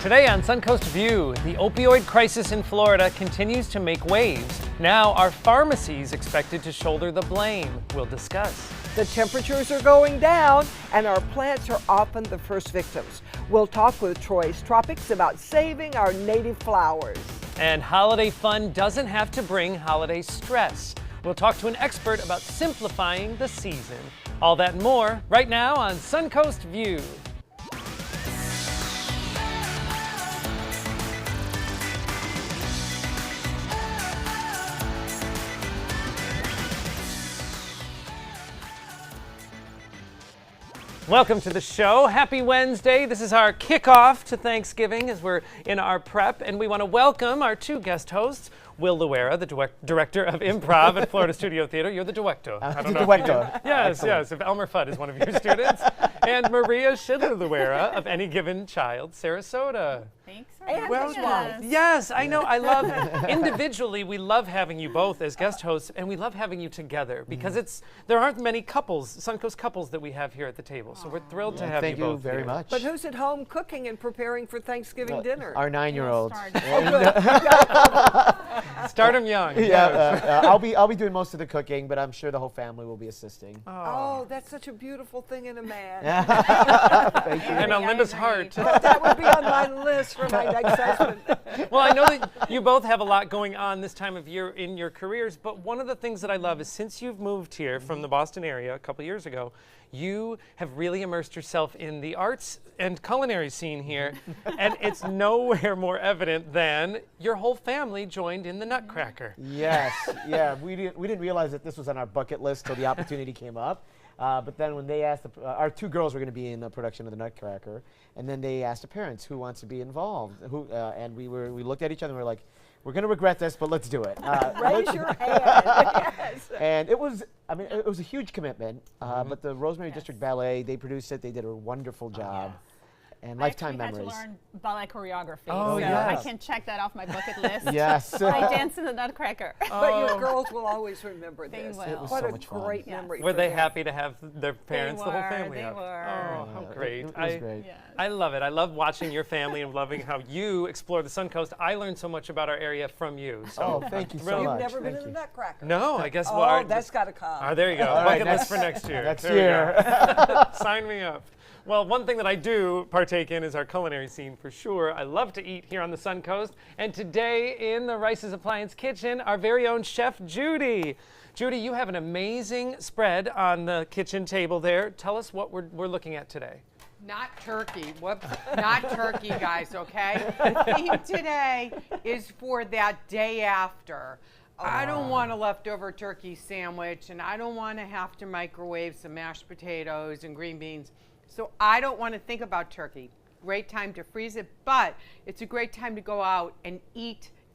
Today on Suncoast View, the opioid crisis in Florida continues to make waves. Now, are pharmacies expected to shoulder the blame? We'll discuss. The temperatures are going down, and our plants are often the first victims. We'll talk with Troy's Tropics about saving our native flowers. And holiday fun doesn't have to bring holiday stress. We'll talk to an expert about simplifying the season. All that and more right now on Suncoast View. Welcome to the show. Happy Wednesday. This is our kickoff to Thanksgiving as we're in our prep, and we want to welcome our two guest hosts, Will Luera, the director of improv at Florida Studio Theater. You're the director. I don't know. Director. Yes, yes. If Elmer Fudd is one of your students. And Maria Schindler Luera of Any Given Child, Sarasota. Thanks for And having his us. wife. Yes, I know. I love, individually, we love having you both as guest hosts, and we love having you together because there aren't many couples, Suncoast couples that we have here at the table. So we're thrilled to have Thank you you both very here. much. But who's at home cooking and preparing for Thanksgiving dinner? Our 9-year-old. Start them young. I'll be doing most of the cooking, but I'm sure the whole family will be assisting. Oh, that's such a beautiful thing in a man. Thank you. And on Linda's heart. Oh, that would be on my list for my next husband. Well, I know that you both have a lot going on this time of year in your careers, but one of the things that I love is since you've moved here from the Boston area a couple years ago, you have really immersed yourself in the arts and culinary scene here, and it's nowhere more evident than your whole family joined in the Nutcracker. Yes, yeah. We didn't realize that this was on our bucket list till the opportunity came up. But then when they asked, our two girls were going to be in the production of the Nutcracker, and then they asked the parents who wants to be involved. And we looked at each other and we were like, we're going to regret this, but let's do it. Raise your hand. Yes. And it was a huge commitment. But the Rosemary District Ballet, they produced it. They did a wonderful job. And lifetime memories. I had to learn ballet choreography, Oh, so yes. I can check that off my bucket list. Yes. I danced in the Nutcracker. But your girls will always remember They this. will. It was What so a much fun. great Yes. memory. Were for they them. happy to have their parents, the whole family They up? were. Oh, how great. It was great. Yes. I love it. I love watching your family and loving how you explore the Suncoast. I learned so much about our area from you. So Oh, thank you so thrilled. You've much. never been Thank in you. the Nutcracker? No, I guess Oh, that's got to come. there you go. All right, Bucket list for next year. Next There we year. go. Sign me up. Well, one thing that I do partake in is our culinary scene for sure. I love to eat here on the Suncoast. And today in the Rice's Appliance Kitchen, our very own Chef Judy. Judy, you have an amazing spread on the kitchen table there. Tell us what we're looking at today. Not turkey. Whoops. Not turkey, guys, okay? The theme today is for that day after. I don't want a leftover turkey sandwich, and I don't want to have to microwave some mashed potatoes and green beans. So I don't want to think about turkey. Great time to freeze it, but it's a great time to go out and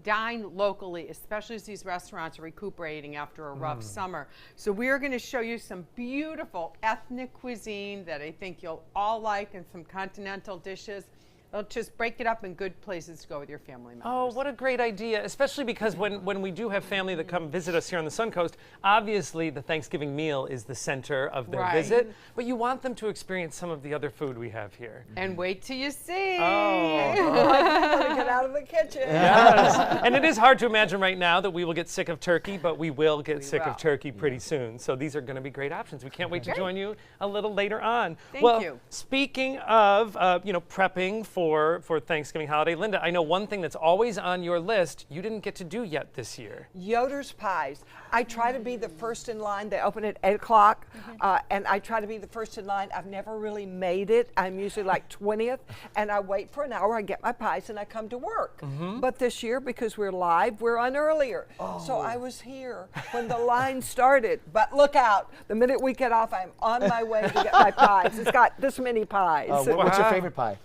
dine locally, especially as these restaurants are recuperating after a rough summer. So we are going to show you some beautiful ethnic cuisine that I think you'll all like, and some continental dishes. They'll just break it up in good places to go with your family members. Oh, what a great idea, especially because when we do have family that come visit us here on the Suncoast, obviously the Thanksgiving meal is the center of their Right. visit, but you want them to experience some of the other food we have here. And wait till you see. Oh. I want to get out of the kitchen. Yes. And it is hard to imagine right now that we will get sick of turkey, but we will get sick will. of turkey pretty soon. So these are going to be great options. We can't wait to join you a little later on. Thank well, you. Speaking of prepping for Thanksgiving holiday, Linda, I know one thing that's always on your list you didn't get to do yet this year. Yoder's pies. I try to be the first in line. They open at 8 o'clock, and I try to be the first in line. I've never really made it. I'm usually like 20th, and I wait for an hour. I get my pies, and I come to work. But this year, because we're live, we're on earlier. So I was here when the line started. But look out. The minute we get off, I'm on my way to get my pies. It's got this many pies. What's your favorite pie?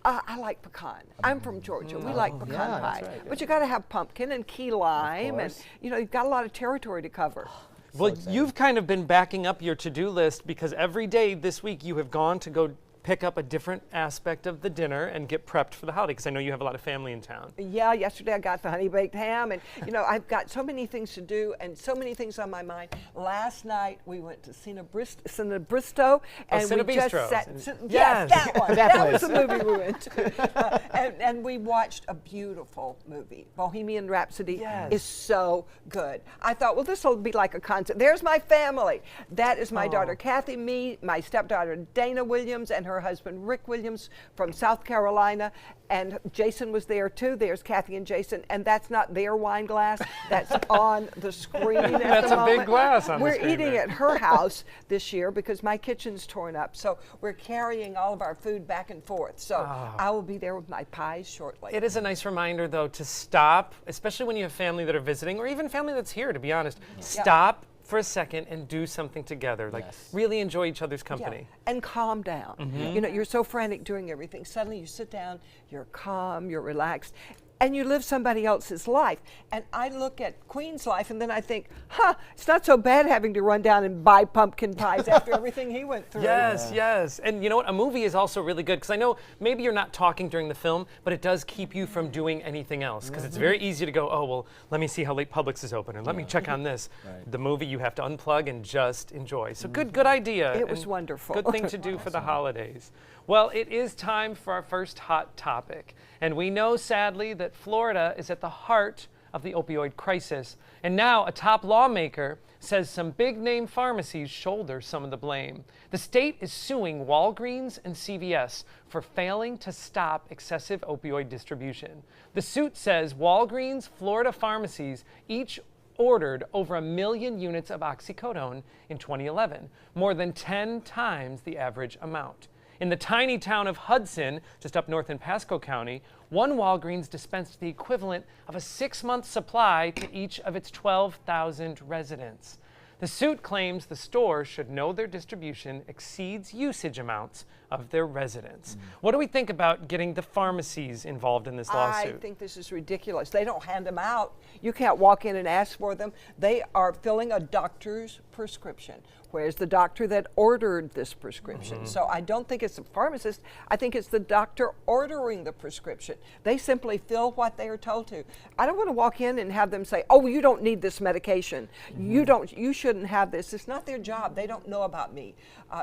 I like pecan. I'm from Georgia. We like pecan yeah, pie. that's right. But you got to have pumpkin and key lime, and course. you've got a lot of territory to cover. Well, exciting. you've kind of been backing up your to-do list because every day this week you have gone to go pick up a different aspect of the dinner and get prepped for the holiday? Because I know you have a lot of family in town. Yeah, yesterday I got the honey baked ham, and I've got so many things to do and so many things on my mind. Last night we went to Cinebristo, and we just Cinebistro. sat. Yes. That one. That That was place. the movie we went to, and we watched a beautiful movie. Bohemian Rhapsody Yes. is so good. I thought, well, this will be like a concert. There's my family. That is my daughter Kathy, me, my stepdaughter Dana Williams, and her husband Rick Williams from South Carolina. And Jason was there too. There's Kathy and Jason, and that's not their wine glass. That's on the screen. At That's the a big moment. glass on the We're screen eating there. at her house this year because my kitchen's torn up. So we're carrying all of our food back and forth. So I will be there with my pies shortly. It is a nice reminder, though, to stop, especially when you have family that are visiting, or even family that's here, to be honest. Stop for a second and do something together. Like, Yes. really enjoy each other's Yeah, company. and calm down. You're so frantic doing everything. Suddenly you sit down, you're calm, you're relaxed, and you live somebody else's life. And I look at Queen's life and then I think, it's not so bad having to run down and buy pumpkin pies after everything he went through. Yes, yes. And you know what? A movie is also really good because I know maybe you're not talking during the film, but it does keep you from doing anything else because it's very easy to go, oh, well, let me see how late Publix is open or let me check on this. The movie you have to unplug and just enjoy. So good idea. It was and wonderful. Good thing to do for the holidays. Well, it is time for our first hot topic. And we know, sadly, that Florida is at the heart of the opioid crisis. And now a top lawmaker says some big-name pharmacies shoulder some of the blame. The state is suing Walgreens and CVS for failing to stop excessive opioid distribution. The suit says Walgreens, Florida pharmacies each ordered over 1 million units of oxycodone in 2011, more than 10 times the average amount. In the tiny town of Hudson, just up north in Pasco County, one Walgreens dispensed the equivalent of a 6-month supply to each of its 12,000 residents. The suit claims the store should know their distribution exceeds usage amounts of their residents. What do we think about getting the pharmacies involved in this lawsuit? I think this is ridiculous. They don't hand them out. You can't walk in and ask for them. They are filling a doctor's prescription. Where's the doctor that ordered this prescription? So I don't think it's the pharmacist. I think it's the doctor ordering the prescription. They simply fill what they are told to. I don't want to walk in and have them say, "Oh, you don't need this medication. You shouldn't have this." It's not their job. They don't know about me.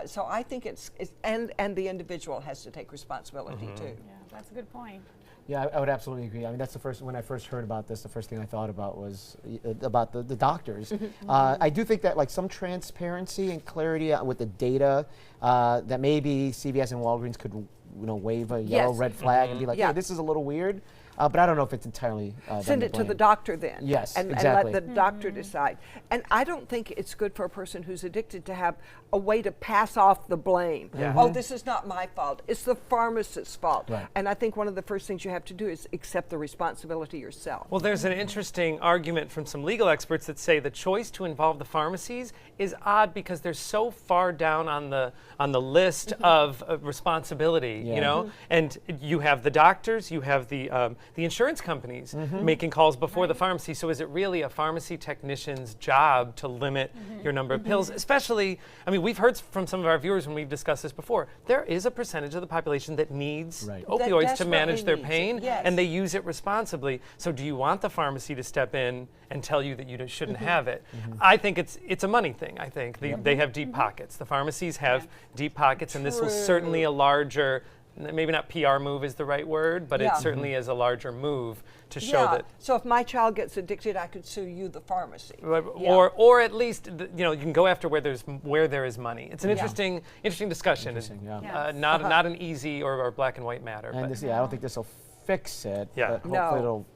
So I think it's and the individual has to take responsibility too. Yeah, that's a good point. Yeah, I would absolutely agree. I mean, that's when I first heard about this, the first thing I thought about was about the doctors. I do think that like some transparency and clarity with the data, that maybe CVS and Walgreens could wave a yellow Yes. red flag and be like, Yeah. hey, this is a little weird. But I don't know if it's entirely Send them it to the blame. doctor then. Yes, and exactly. let the doctor decide. And I don't think it's good for a person who's addicted to have a way to pass off the blame. Oh, this is not my fault. It's the pharmacist's fault. Right. And I think one of the first things you have to do is accept the responsibility yourself. Well, there's an interesting argument from some legal experts that say the choice to involve the pharmacies is odd because they're so far down on the list of responsibility, you know? And you have the doctors, you have the insurance companies making calls before the pharmacy. So is it really a pharmacy technician's job to limit your number of pills? Especially, I mean, we've heard from some of our viewers when we've discussed this before, there is a percentage of the population that needs opioids to manage their desperately needs pain, it, yes. and they use it responsibly. So do you want the pharmacy to step in and tell you that you shouldn't have it? I think it's a money thing, I think. They have deep pockets. The pharmacies have deep pockets, and this will certainly a larger, maybe not PR move is the right word, but it certainly is a larger move to show that. So if my child gets addicted, I could sue you, the pharmacy. Or at least you can go after where there is money. It's an interesting discussion. Yeah. Not an easy or black and white matter. And but this, I don't think this will fix it. Yeah. But hopefully No. it'll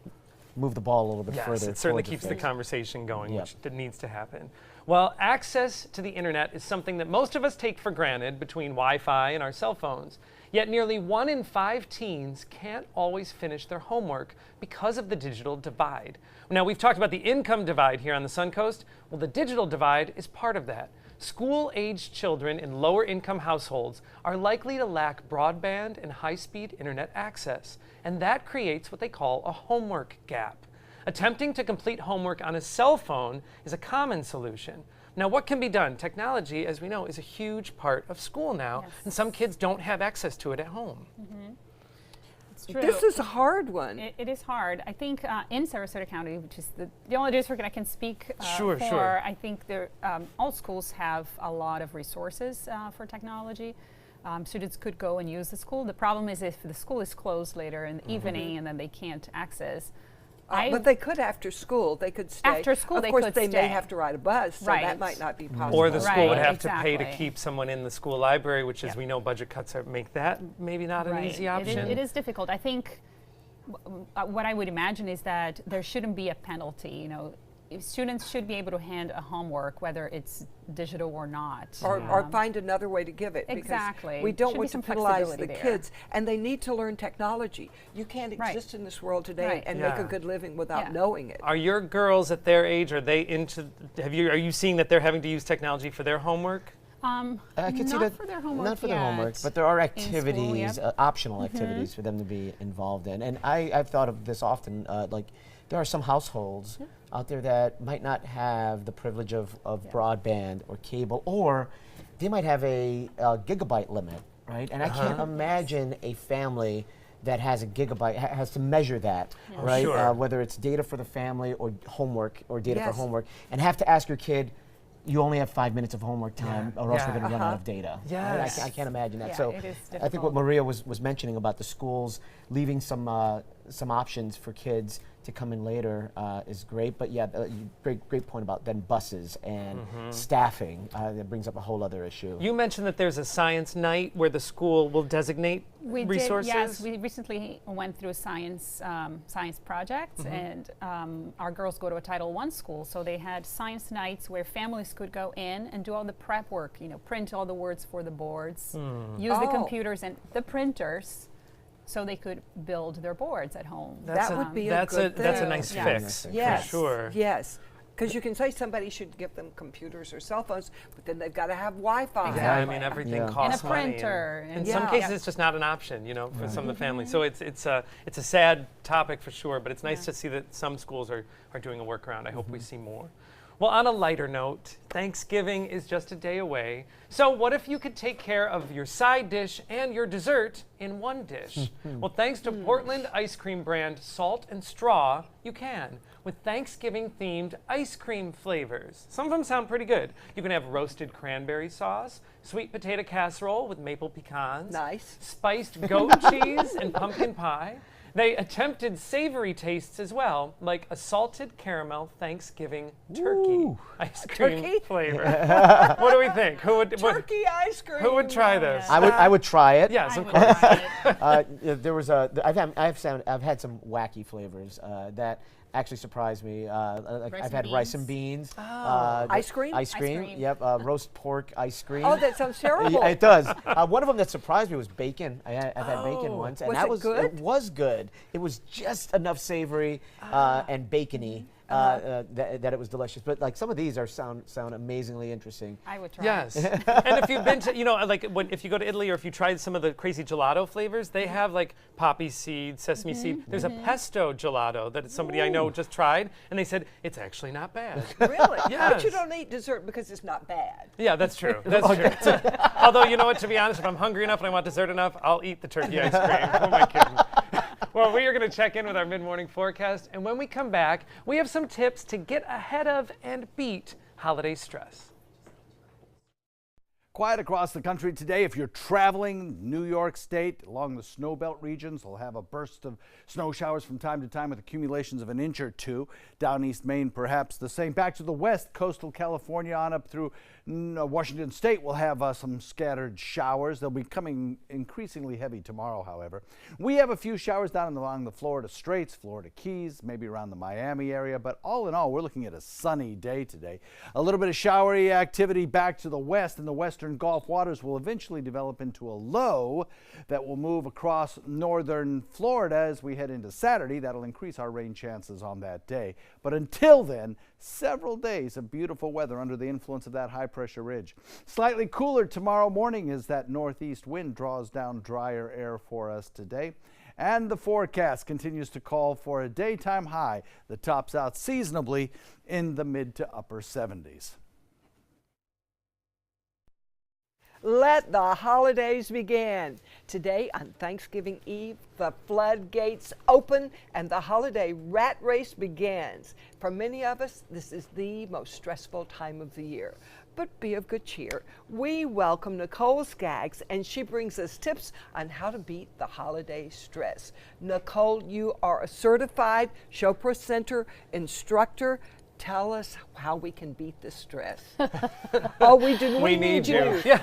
move the ball a little bit yes, further. it certainly towards a keeps the fix. conversation going, Yep. which that needs to happen. Well, access to the internet is something that most of us take for granted between Wi-Fi and our cell phones. Yet nearly 1 in 5 teens can't always finish their homework because of the digital divide. Now, we've talked about the income divide here on the Suncoast. Well, the digital divide is part of that. School-aged children in lower-income households are likely to lack broadband and high-speed internet access, and that creates what they call a homework gap. Attempting to complete homework on a cell phone is a common solution. Now, what can be done? Technology, as we know, is a huge part of school now, and some kids don't have access to it at home. It's true. This is a hard one. It is hard. I think in Sarasota County, which is the only district I can speak Sure, for, sure. I think all schools have a lot of resources for technology. Students could go and use the school. The problem is if the school is closed later in the evening and then they can't access. But they could after school. They could stay. After school, of they course, could they stay. may have to ride a bus, so Right. that might not be possible. Or the school would Right, have to pay to exactly. keep someone in the school library, which, as we know, budget cuts make that maybe not an easy option. It is difficult. I think what I would imagine is that there shouldn't be a penalty. You know, if students should be able to hand a homework, whether it's digital or not. Or find another way to give it. because Exactly. We don't Should be want to some penalize the flexibility there. kids, and they need to learn technology. You can't Right. exist in this world today Right. and make Yeah. a good living without Yeah. knowing it. Are your girls at their age, are they into, are you seeing that they're having to use technology for their homework? I could see not that for their homework not for their homework, yet. but there are In school, activities, yep. optional activities for them to be involved in. And I've thought of this often. Like, there are some households out there that might not have the privilege of broadband or cable, or they might have a gigabyte limit, right? And I can't imagine a family that has a gigabyte has to measure that, right? Sure. Whether it's data for the family or homework or data for Yes. homework, and have to ask your kid, you only have 5 minutes of homework time, or else we're Yeah. going to run out of data. Right? Yes. I can't imagine that. Yeah, So it is I think what difficult. Maria was mentioning about the schools leaving some options for kids to come in later is great. But yeah, great point about then buses and staffing. That brings up a whole other issue. You mentioned that there's a science night where the school will designate We resources. did, yes. We recently went through a science project, and our girls go to a Title I school, so they had science nights where families could go in and do all the prep work. You know, print all the words for the boards, use the Oh. computers and the printers, so they could build their boards at home. That would be a that's good that's a thing. nice Yeah. fix Yes. for sure. Yes. Because you can say somebody should give them computers or cell phones, but then they've got to have Wi-Fi. Yeah, I Exactly. mean everything Yeah. costs And a money. printer, In and some Yeah. cases, it's just not an option, you know, for some of the families. So it's a sad topic for sure, but it's nice to see that some schools are doing a workaround. I hope we see more. Well, on a lighter note, Thanksgiving is just a day away. So what if you could take care of your side dish and your dessert in one dish? Well, thanks to Portland ice cream brand Salt and Straw, you can, with Thanksgiving-themed ice cream flavors. Some of them sound pretty good. You can have roasted cranberry sauce, sweet potato casserole with maple pecans, Nice. spiced goat cheese and pumpkin pie. They attempted savory tastes as well, like a salted caramel Thanksgiving turkey ice cream Turkey? flavor. What do we think? Turkey ice cream. Who would try this? I would try it. Yes, I of would course. try it. There was I've had some wacky flavors that actually surprised me. Like Rice I've and had rice beans? and beans. Ice cream? Ice Ice cream. cream. Yep. Roast pork ice cream. Oh, that sounds terrible. Yeah, it does. One of them that surprised me was bacon. I've had bacon once, and Was that it was good? It was good. It was just enough savory and bacony that it was delicious. But like some of these sound amazingly interesting. I would try Yes. it. And if you've been to, like if you go to Italy or if you tried some of the crazy gelato flavors, they have like poppy seed, sesame seed. There's a pesto gelato that somebody I know just tried, and they said it's actually not bad. Really? Yes. But you don't eat dessert because it's not bad. Yeah, that's true. That's true. Although, you know what, to be honest, if I'm hungry enough and I want dessert enough, I'll eat the turkey ice cream. Who am I kidding? Well, we are going to check in with our mid-morning forecast, and when we come back, we have some tips to get ahead of and beat holiday stress. Quiet across the country today. If you're traveling New York State along the snow belt regions, we'll have a burst of snow showers from time to time with accumulations of an inch or two. Down East Maine, perhaps the same. Back to the west, coastal California on up through Washington State, we'll have some scattered showers. They'll be coming increasingly heavy tomorrow, however. We have a few showers down along the Florida Straits, Florida Keys, maybe around the Miami area, but all in all, we're looking at a sunny day today. A little bit of showery activity back to the west, and the western Gulf waters will eventually develop into a low that will move across northern Florida as we head into Saturday. That'll increase our rain chances on that day. But until then, several days of beautiful weather under the influence of that high pressure ridge. Slightly cooler tomorrow morning as that northeast wind draws down drier air for us today. And the forecast continues to call for a daytime high that tops out seasonably in the mid to upper 70s. Let the holidays begin. Today on Thanksgiving Eve, the floodgates open and the holiday rat race begins. For many of us, this is the most stressful time of the year. But be of good cheer. We welcome Nicole Skaggs, and she brings us tips on how to beat the holiday stress. Nicole, you are a certified show presenter instructor. Tell us how we can beat the stress. Oh, we do. We need you. Yes.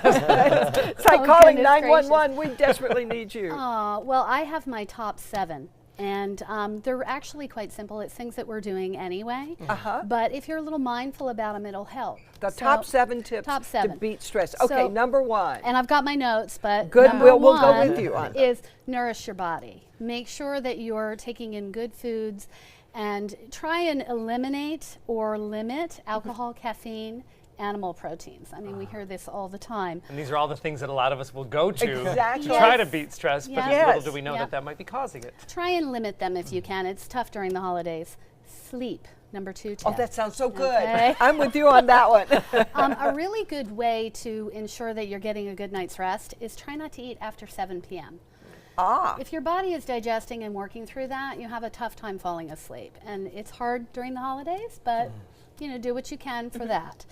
It's like calling 911. We desperately need you. Well, I have my top 7. And they're actually quite simple. It's things that we're doing anyway. But if you're a little mindful about them, it'll help. The top 7 tips to beat stress. Okay, So, number 1. And I've got my notes, but Good, number we'll go one with you on that. is nourish your body. Make sure that you're taking in good foods and try and eliminate or limit alcohol, caffeine, animal proteins. I mean, we hear this all the time. And these are all the things that a lot of us will go to Exactly. to try to beat stress, but Yes. little do we know Yep. that that might be causing it. Try and limit them if you can. It's tough during the holidays. Sleep, number 2 tip. Oh, that sounds so good. Okay. I'm with you on that one. A really good way to ensure that you're getting a good night's rest is try not to eat after 7 p.m. If your body is digesting and working through that, you have a tough time falling asleep. And it's hard during the holidays, but you know, do what you can for that.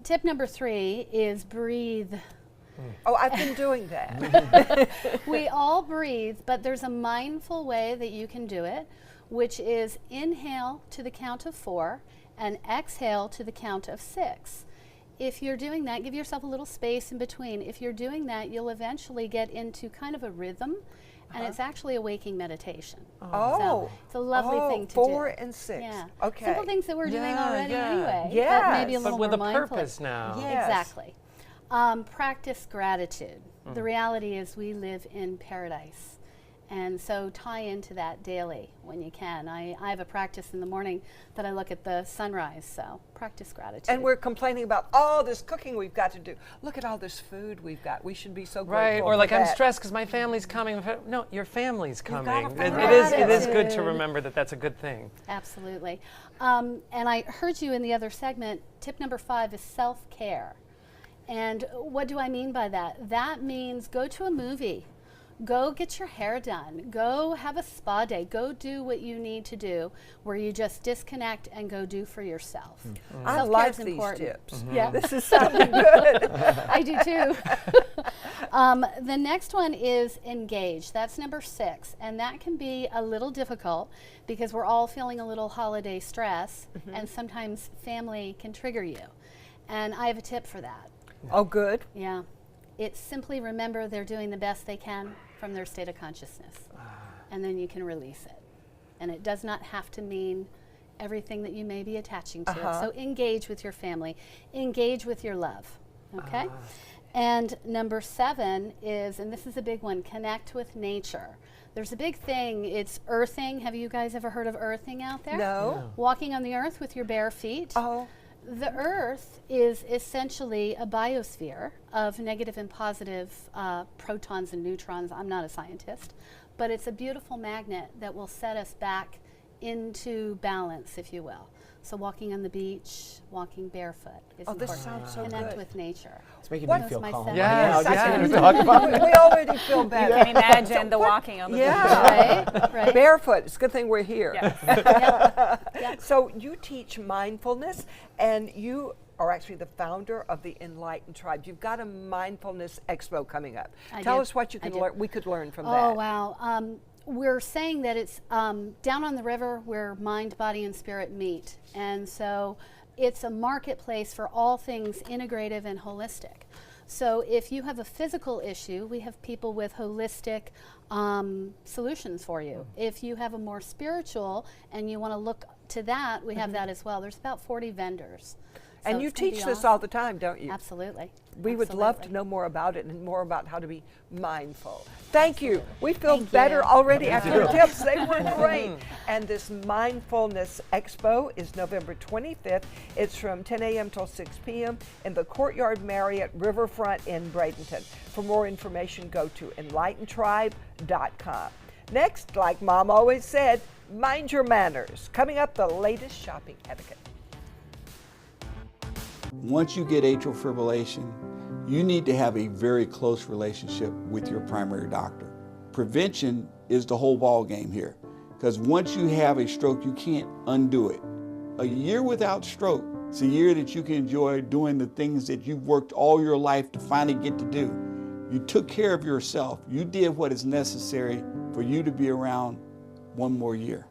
Tip number 3 is breathe. Oh, I've been doing that. We all breathe, but there's a mindful way that you can do it, which is inhale to the count of 4 and exhale to the count of 6. If you're doing that, give yourself a little space in between. If you're doing that, you'll eventually get into kind of a rhythm, and it's actually a waking meditation. So it's a lovely thing to do. 4 and 6. Yeah. Okay. Simple things that we're doing already anyway. Yes. But maybe a little But with more a mindfully. purpose now. Yes. Exactly. Practice gratitude. The reality is we live in paradise. And so tie into that daily when you can. I have a practice in the morning that I look at the sunrise, so practice gratitude. And we're complaining about all this cooking we've got to do. Look at all this food we've got. We should be so Right, grateful or like for I'm that. stressed because my family's coming. No, your family's gotta coming. find It is good to gratitude. remember that that's a good thing. Absolutely. And I heard you in the other segment, tip number 5 is self-care. And what do I mean by that? That means go to a movie. Go get your hair done. Go have a spa day. Go do what you need to do where you just disconnect and go do for yourself. I Self-care like is these important. tips. Yeah. This is sounding good. I do too. The next one is engage. That's number 6. And that can be a little difficult because we're all feeling a little holiday stress and sometimes family can trigger you. And I have a tip for that. Oh, good. Yeah. It's simply remember they're doing the best they can from their state of consciousness. And then you can release it. And it does not have to mean everything that you may be attaching to it. So engage with your family. Engage with your love. Okay? And number 7 is, and this is a big one, connect with nature. There's a big thing, it's earthing. Have you guys ever heard of earthing out there? No. Walking on the earth with your bare feet. Oh. The earth is essentially a biosphere of negative and positive protons and neutrons. I'm not a scientist, but it's a beautiful magnet that will set us back into balance, if you will. So walking on the beach, walking barefoot is Oh, this important. sounds so Connect good. with nature. It's making What? me feel That's my calm. seven. Yes, Now, yes. just to talk about it. We already feel better. Can imagine the walking on the Yeah. Right? Barefoot. It's a good thing we're here. Yep. So you teach mindfulness, and you are actually the founder of the Enlightened Tribe. You've got a mindfulness expo coming up. I Tell do. us what you I can do. learn. We could learn from Oh, that. wow. We're saying that it's down on the river where mind, body, and spirit meet. And so it's a marketplace for all things integrative and holistic. So if you have a physical issue, we have people with holistic solutions for you. If you have a more spiritual and you want to look to that, we have that as well. There's about 40 vendors. So And you it's gonna teach be this awesome. all the time, don't you? Absolutely. We would love to Absolutely. know more about it and more about how to be mindful. Thank you. We feel Thank better you. already after your tips. They were great. And this Mindfulness Expo is November 25th. It's from 10 a.m. till 6 p.m. in the Courtyard Marriott Riverfront in Bradenton. For more information, go to enlightenedtribe.com. Next, like Mom always said, mind your manners. Coming up, the latest shopping etiquette. Once you get atrial fibrillation, you need to have a very close relationship with your primary doctor. Prevention is the whole ball game here, because once you have a stroke, you can't undo it. A year without stroke, it's a year that you can enjoy doing the things that you've worked all your life to finally get to do. You took care of yourself. You did what is necessary for you to be around one more year.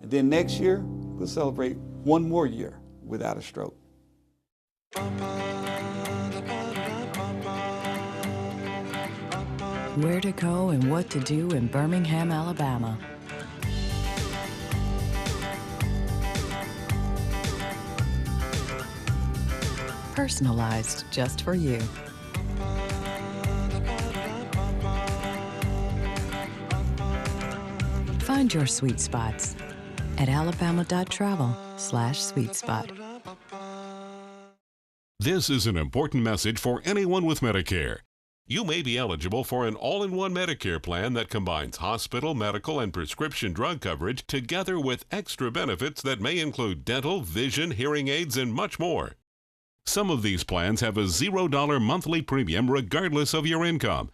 And then next year, we'll celebrate one more year without a stroke. Where to go and what to do in Birmingham, Alabama. Personalized just for you. Find your sweet spots at alabama.travel/sweetspot. This is an important message for anyone with Medicare. You may be eligible for an all-in-one Medicare plan that combines hospital, medical, and prescription drug coverage together with extra benefits that may include dental, vision, hearing aids, and much more. Some of these plans have a $0 monthly premium regardless of your income.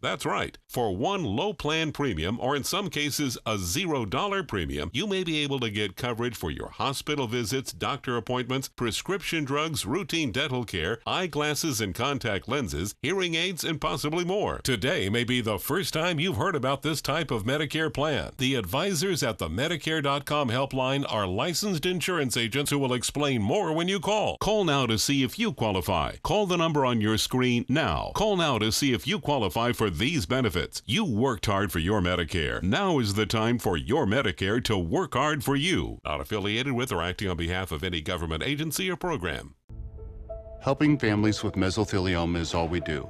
That's right. For one low plan premium, or in some cases a $0 premium, you may be able to get coverage for your hospital visits, doctor appointments, prescription drugs, routine dental care, eyeglasses and contact lenses, hearing aids, and possibly more. Today may be the first time you've heard about this type of Medicare plan. The advisors at the Medicare.com helpline are licensed insurance agents who will explain more when you call. Call now to see if you qualify. Call the number on your screen now. Call now to see if you qualify for these benefits. You worked hard for your Medicare. Now is the time for your Medicare to work hard for you. Not affiliated with or acting on behalf of any government agency or program. Helping families with mesothelioma is all we do.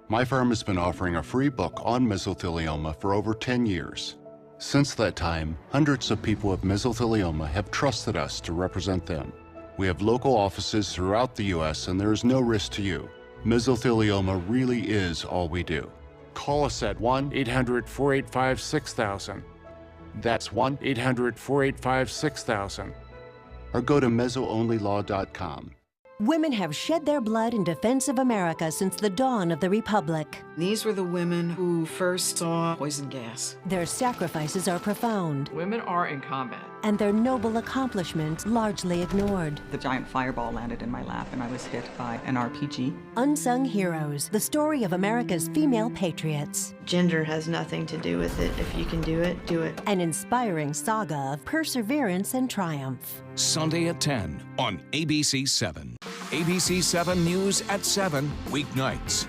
My firm has been offering a free book on mesothelioma for over 10 years. Since that time, hundreds of people with mesothelioma have trusted us to represent them. We have local offices throughout the U.S. and there is no risk to you. Mesothelioma really is all we do. Call us at 1-800-485-6000. That's 1-800-485-6000. Or go to mesoonlylaw.com. Women have shed their blood in defense of America since the dawn of the Republic. These were the women who first saw poison gas. Their sacrifices are profound. Women are in combat. And their noble accomplishments largely ignored. The giant fireball landed in my lap and I was hit by an RPG. Unsung Heroes, the story of America's female patriots. Gender has nothing to do with it. If you can do it, do it. An inspiring saga of perseverance and triumph. Sunday at 10 on ABC 7. ABC 7 News at 7, weeknights.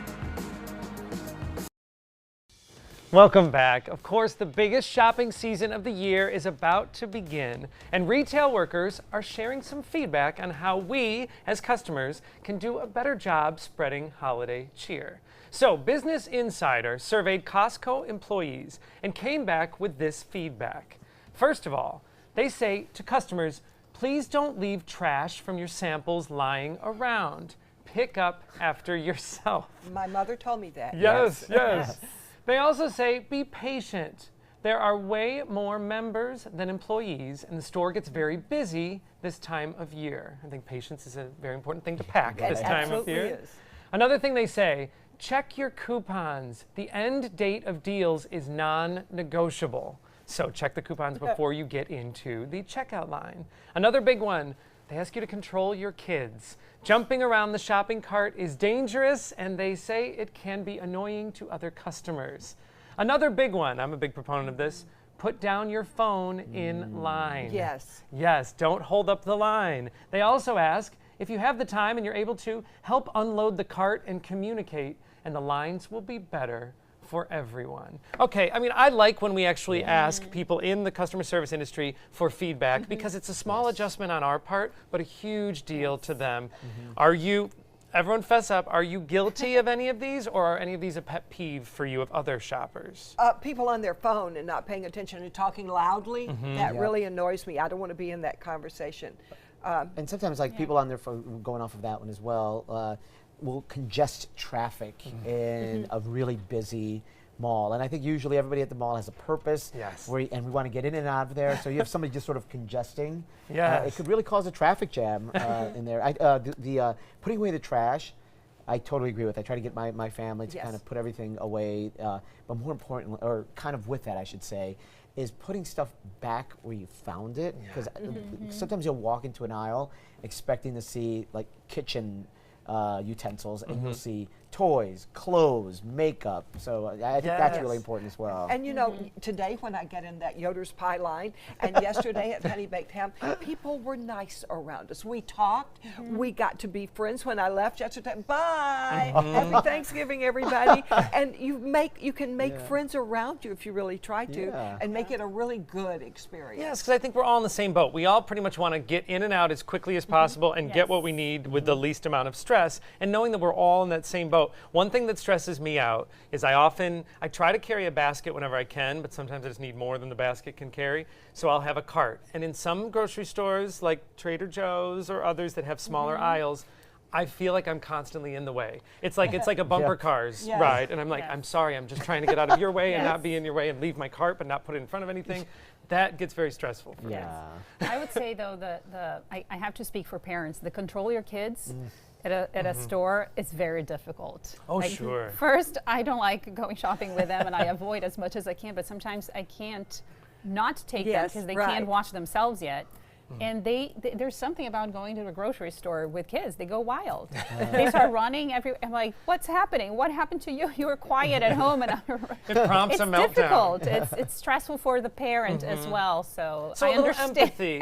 Welcome back. Of course, the biggest shopping season of the year is about to begin, and retail workers are sharing some feedback on how we, as customers, can do a better job spreading holiday cheer. So, Business Insider surveyed Costco employees and came back with this feedback. First of all, they say to customers, please don't leave trash from your samples lying around. Pick up after yourself. My mother told me that. Yes, yes. They also say, be patient. There are way more members than employees, and the store gets very busy this time of year. I think patience is a very important thing to pack this time of year. Is. Another thing they say, check your coupons. The end date of deals is non-negotiable. So check the coupons before you get into the checkout line. Another big one, they ask you to control your kids. Jumping around the shopping cart is dangerous, and they say it can be annoying to other customers. Another big one, I'm a big proponent of this, put down your phone in line. Yes. Yes, don't hold up the line. They also ask, if you have the time and you're able to, help unload the cart and communicate, and the lines will be better for everyone. Okay, I mean, I like when we actually ask people in the customer service industry for feedback because it's a small adjustment on our part, but a huge deal to them. Are you, everyone fess up, are you guilty of any of these, or are any of these a pet peeve for you of other shoppers? People on their phone and not paying attention and talking loudly, that really annoys me. I don't want to be in that conversation. And sometimes like people on their phone, going off of that one as well, will congest traffic in a really busy mall. And I think usually everybody at the mall has a purpose, and we want to get in and out of there. So you have somebody just sort of congesting. It could really cause a traffic jam in there. Putting away the trash, I totally agree with. I try to get my family to kind of put everything away, but more importantly, or kind of with that, I should say, is putting stuff back where you found it. Because sometimes you'll walk into an aisle expecting to see like kitchen utensils, and you'll see toys, clothes, makeup. So I think that's really important as well. And you know, today when I get in that Yoder's Pie line, and yesterday at Honey Baked Ham, people were nice around us. We talked. We got to be friends. When I left yesterday, bye, happy Thanksgiving, everybody. And you can make friends around you if you really try to, and make it a really good experience. Yes, because I think we're all in the same boat. We all pretty much want to get in and out as quickly as possible and get what we need with the least amount of stress. And knowing that we're all in that same boat. One thing that stresses me out is I try to carry a basket whenever I can, but sometimes I just need more than the basket can carry. So I'll have a cart. And in some grocery stores like Trader Joe's or others that have smaller aisles, I feel like I'm constantly in the way. It's like a bumper cars ride, and I'm like, I'm sorry, I'm just trying to get out of your way and not be in your way and leave my cart but not put it in front of anything. That gets very stressful for me. I would say though, I have to speak for parents. The control your kids at a store is very difficult. Oh, sure. First, I don't like going shopping with them, and I avoid as much as I can, but sometimes I can't not take them because they can't wash themselves yet. And there's something about going to the grocery store with kids. They go wild. They start running I'm like, what's happening? What happened to you? You were quiet at home. And it prompts a meltdown. It's difficult. It's stressful for the parent as well. So I understand. Empathy.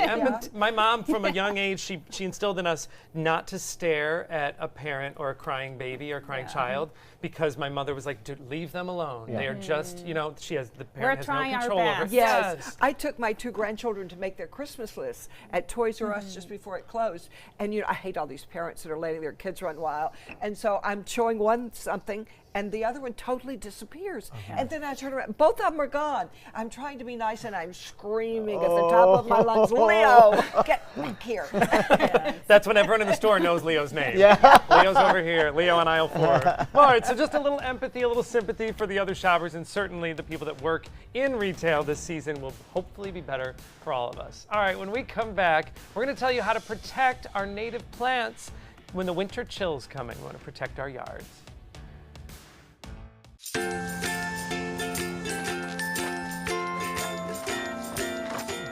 My mom, from a young age, she instilled in us not to stare at a parent or a crying baby or a crying child, because my mother was like, dude, leave them alone. They are just, the parent has no control over it. Yes. I took my 2 grandchildren to make their Christmas lists at Toys R Us just before it closed. And I hate all these parents that are letting their kids run wild. And so I'm showing one something, and the other one totally disappears. And then I turn around, both of them are gone. I'm trying to be nice, and I'm screaming at the top of my lungs, Leo, get back here. That's when everyone in the store knows Leo's name. Leo's over here, Leo on aisle 4. All right, so just a little empathy, a little sympathy for the other shoppers, and certainly the people that work in retail this season will hopefully be better for all of us. All right, when we come back, we're going to tell you how to protect our native plants when the winter chills coming. We want to protect our yards.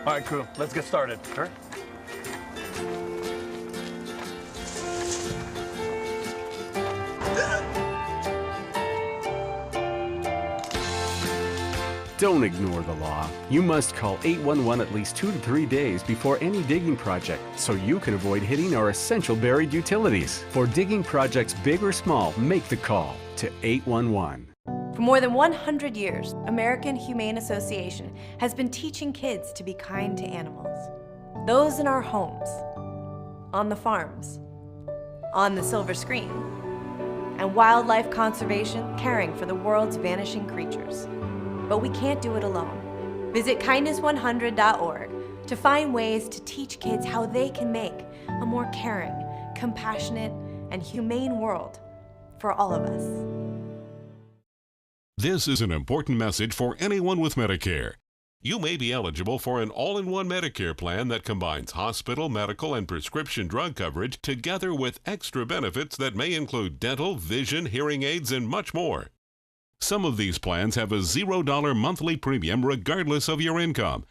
All right, crew, let's get started. Sure. Don't ignore the law. You must call 811 at least 2 to 3 days before any digging project so you can avoid hitting our essential buried utilities. For digging projects big or small, make the call to 811. For more than 100 years, American Humane Association has been teaching kids to be kind to animals. Those in our homes, on the farms, on the silver screen, and wildlife conservation, caring for the world's vanishing creatures. But we can't do it alone. Visit kindness100.org to find ways to teach kids how they can make a more caring, compassionate, and humane world for all of us. This is an important message for anyone with Medicare. You may be eligible for an all-in-one Medicare plan that combines hospital, medical, and prescription drug coverage together with extra benefits that may include dental, vision, hearing aids, and much more. Some of these plans have a $0 monthly premium regardless of your income.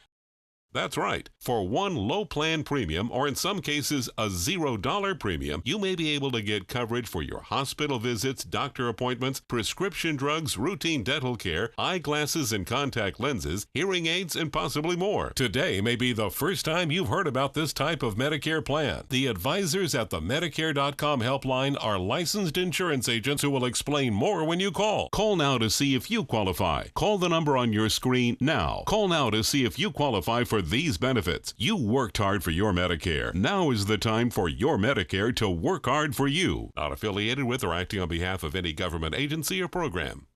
That's right. For one low plan premium, or in some cases a $0 premium, you may be able to get coverage for your hospital visits, doctor appointments, prescription drugs, routine dental care, eyeglasses and contact lenses, hearing aids, and possibly more. Today may be the first time you've heard about this type of Medicare plan. The advisors at the Medicare.com helpline are licensed insurance agents who will explain more when you call. Call now to see if you qualify. Call the number on your screen now. Call now to see if you qualify for these benefits. You worked hard for your Medicare. Now is the time for your Medicare to work hard for you. Not affiliated with or acting on behalf of any government agency or program.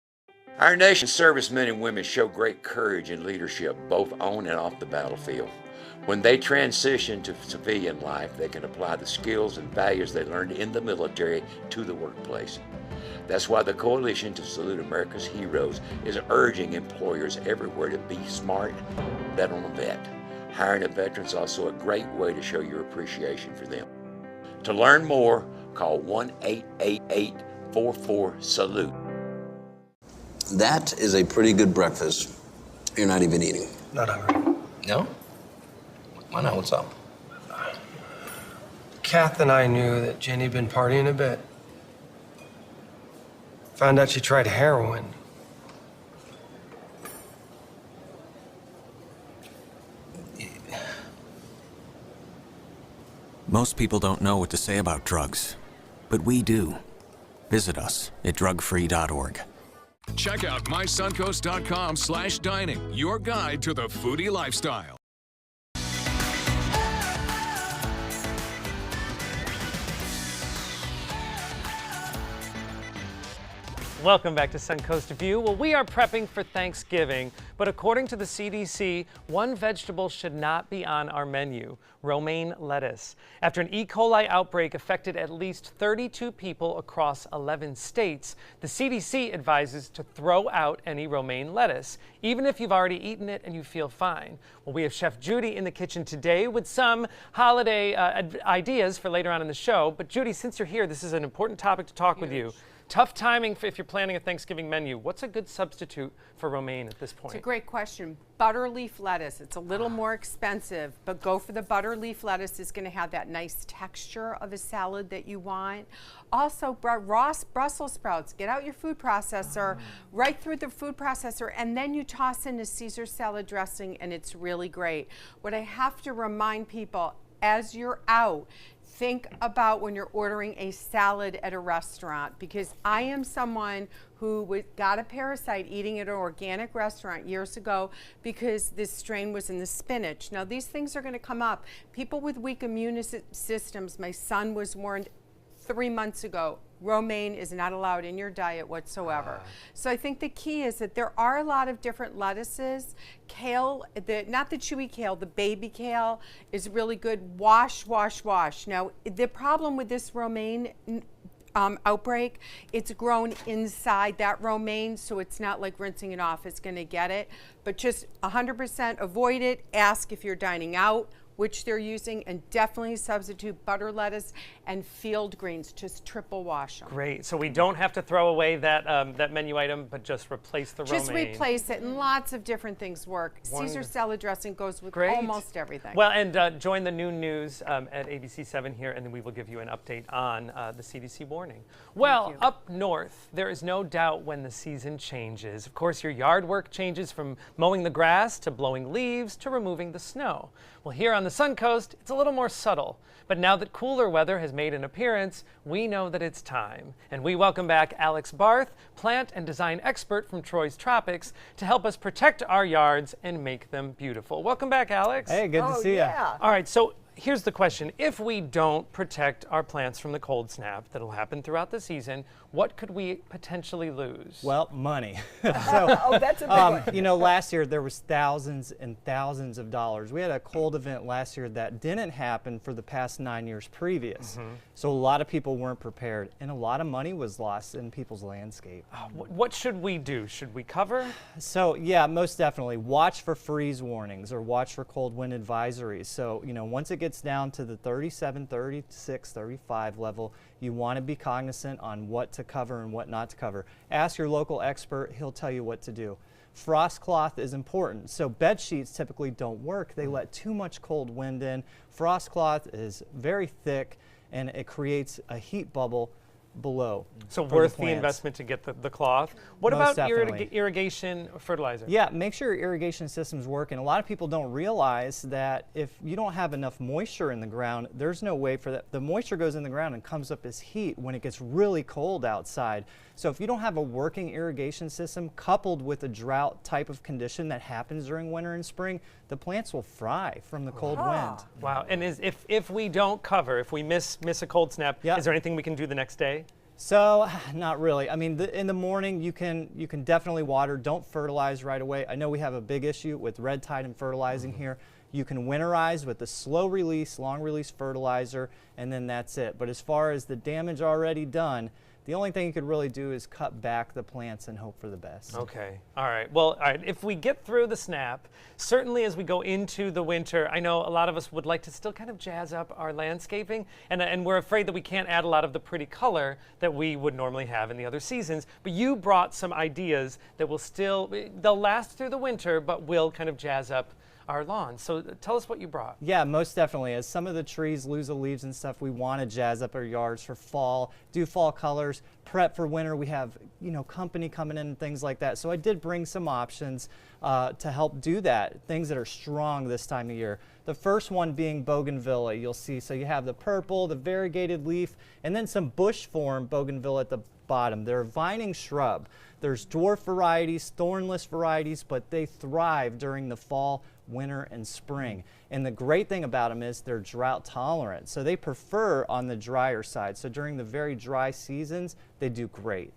Our nation's servicemen and women show great courage and leadership, both on and off the battlefield. When they transition to civilian life, they can apply the skills and values they learned in the military to the workplace. That's why the Coalition to Salute America's Heroes is urging employers everywhere to be smart, bet on a vet. Hiring a veteran is also a great way to show your appreciation for them. To learn more, call 1-888 844-SALUTE. That is a pretty good breakfast. You're not even eating. Not hungry. No? Why not? What's up? Kath and I knew that Jenny had been partying a bit. Found out she tried heroin. Most people don't know what to say about drugs, but we do. Visit us at drugfree.org. Check out mysuncoast.com/dining, your guide to the foodie lifestyle. Welcome back to Suncoast View. Well, we are prepping for Thanksgiving, but according to the CDC, one vegetable should not be on our menu: romaine lettuce. After an E. coli outbreak affected at least 32 people across 11 states, the CDC advises to throw out any romaine lettuce, even if you've already eaten it and you feel fine. Well, we have Chef Judy in the kitchen today with some holiday ideas for later on in the show. But Judy, since you're here, this is an important topic to talk with you. Tough timing if you're planning a Thanksgiving menu. What's a good substitute for romaine at this point? It's a great question. Butter leaf lettuce. It's a little more expensive, but go for the butter leaf lettuce. It's going to have that nice texture of a salad that you want. Also, Brussels sprouts. Get out your food processor, right through the food processor, and then you toss in a Caesar salad dressing, and it's really great. What I have to remind people, as you're out, think about when you're ordering a salad at a restaurant, because I am someone who got a parasite eating at an organic restaurant years ago because this strain was in the spinach. Now, these things are going to come up. People with weak immune systems, my son was warned 3 months ago, romaine is not allowed in your diet whatsoever. So I think the key is that there are a lot of different lettuces. Kale, not the chewy kale, the baby kale is really good. Wash, wash, wash. Now, the problem with this romaine outbreak, it's grown inside that romaine, so it's not like rinsing it off is going to get it. But just 100% avoid it. Ask if you're dining out which they're using, and definitely substitute butter lettuce and field greens. Just triple wash them. Great. So we don't have to throw away that that menu item, but just replace the romaine. Just replace it, and lots of different things work. Caesar salad dressing goes with almost everything. Well, and join the noon news at ABC 7 here, and then we will give you an update on the CDC warning. Well, up north, there is no doubt when the season changes. Of course, your yard work changes from mowing the grass to blowing leaves to removing the snow. Well, here on the Suncoast, it's a little more subtle. But now that cooler weather has made an appearance, we know that it's time. And we welcome back Alex Barth, plant and design expert from Troy's Tropics, to help us protect our yards and make them beautiful. Welcome back, Alex. Hey, good to see you. All right, so here's the question. If we don't protect our plants from the cold snap that'll happen throughout the season, what could we potentially lose? Well, money. Oh, that's a big one. You know, last year there was thousands and thousands of dollars. We had a cold event last year that didn't happen for the past 9 years previous. So a lot of people weren't prepared, and a lot of money was lost in people's landscape. What should we do? Should we cover? So yeah, most definitely. Watch for freeze warnings or watch for cold wind advisories. So, you know, once it gets down to the 37, 36, 35 level, you want to be cognizant on what to cover and what not to cover. Ask your local expert, he'll tell you what to do. Frost cloth is important. So bed sheets typically don't work. They let too much cold wind in. Frost cloth is very thick and it creates a heat bubble below. So worth the investment to get the cloth. What Most about definitely. irrigation fertilizer? Yeah, make sure your irrigation system's working. A lot of people don't realize that if you don't have enough moisture in the ground, there's no way for that. The moisture goes in the ground and comes up as heat when it gets really cold outside. So if you don't have a working irrigation system coupled with a drought type of condition that happens during winter and spring, the plants will fry from the cold wind. Wow, and if we don't cover, if we miss a cold snap, is there anything we can do the next day? So, not really. I mean, in the morning, you can definitely water. Don't fertilize right away. I know we have a big issue with red tide and fertilizing here. You can winterize with the slow release, long release fertilizer, and then that's it. But as far as the damage already done, The only thing you could really do is cut back the plants and hope for the best. Okay. All right. Well, all right. If we get through the snap, certainly as we go into the winter, I know a lot of us would like to still kind of jazz up our landscaping, and we're afraid that we can't add a lot of the pretty color that we would normally have in the other seasons. But you brought some ideas that will they'll last through the winter, but will kind of jazz up our lawn. So tell us what you brought. Yeah, most definitely. As some of the trees lose the leaves and stuff, we want to jazz up our yards for fall, do fall colors, prep for winter. We have, company coming in and things like that. So I did bring some options to help do that, things that are strong this time of year. The first one being bougainvillea, you'll see. So you have the purple, the variegated leaf, and then some bush form bougainvillea at the bottom. They're a vining shrub. There's dwarf varieties, thornless varieties, but they thrive during the fall, winter, and spring. And the great thing about them is they're drought tolerant. So they prefer on the drier side. So during the very dry seasons, they do great.